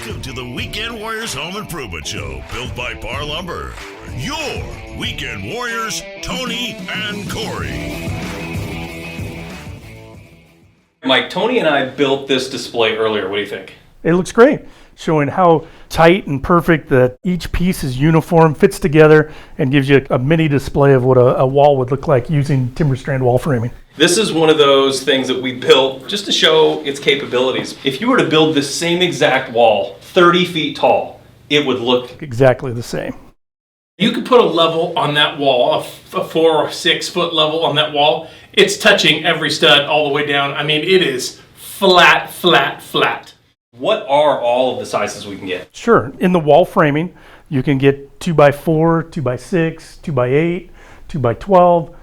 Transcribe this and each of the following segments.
Welcome to the Weekend Warriors Home Improvement Show, built by Parr Lumber. Your Weekend Warriors, Tony and Corey. Mike, Tony and I built this display earlier. What do you think? It looks great, showing how tight and perfect that each piece is uniform, fits together, and gives you a mini display of what a wall would look like using TimberStrand wall framing. This is one of those things that we built just to show its capabilities. If you were to build this same exact wall, 30 feet tall, it would look exactly the same. You could put a level on that wall, a 4 or 6 foot level on that wall. It's touching every stud all the way down. I mean, it is flat, flat, flat. What are all of the sizes we can get? Sure. In the wall framing, you can get 2x4, 2x6, 2x8, 2x12.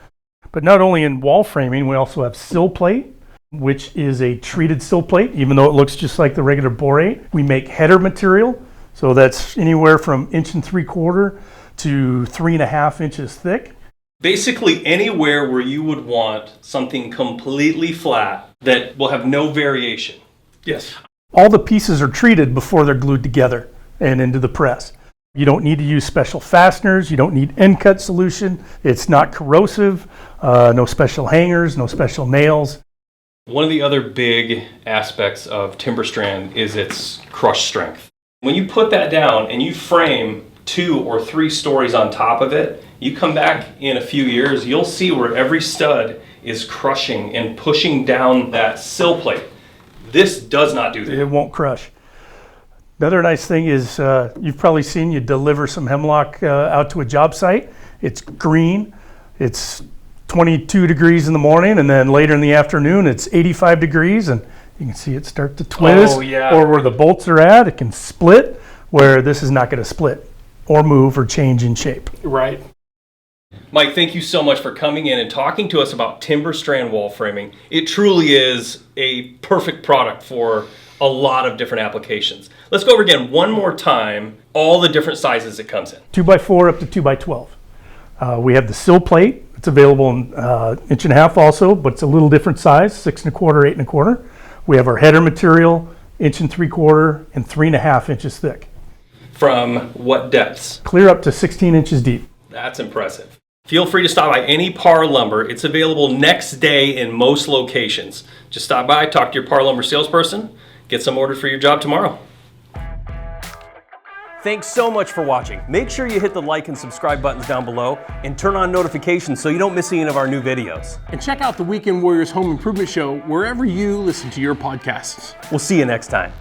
But not only in wall framing, we also have sill plate, which is a treated sill plate, even though it looks just like the regular borate. We make header material, so that's anywhere from 1.75 inches to 3.5 inches thick. Basically anywhere where you would want something completely flat that will have no variation. Yes. All the pieces are treated before they're glued together and into the press. You don't need to use special fasteners. You don't need end cut solution. It's not corrosive. No special hangers, no special nails. One of the other big aspects of TimberStrand is its crush strength. When you put that down and you frame 2 or 3 stories on top of it, you come back in a few years, you'll see where every stud is crushing and pushing down that sill plate. This does not do that. It won't crush. Another nice thing is you've probably seen you deliver some hemlock out to a job site. It's green. It's 22 degrees in the morning, and then later in the afternoon it's 85 degrees, and you can see it start to twist. Oh, yeah. Or where the bolts are at, it can split, where this is not going to split or move or change in shape. Right. Mike, thank you so much for coming in and talking to us about TimberStrand wall framing. It truly is a perfect product for a lot of different applications. Let's go over again one more time all the different sizes it comes in. 2x4 up to 2x12. We have the sill plate. It's available in 1.5 inches also, but it's a little different size, 6.25, 8.25. We have our header material, 1.75 inches and 3.5 inches thick. From what depths? Clear up to 16 inches deep. That's impressive. Feel free to stop by any Parr Lumber. It's available next day in most locations. Just stop by, talk to your Parr Lumber salesperson, get some ordered for your job tomorrow. Thanks so much for watching. Make sure you hit the like and subscribe buttons down below and turn on notifications so you don't miss any of our new videos. And check out the Weekend Warriors Home Improvement Show wherever you listen to your podcasts. We'll see you next time.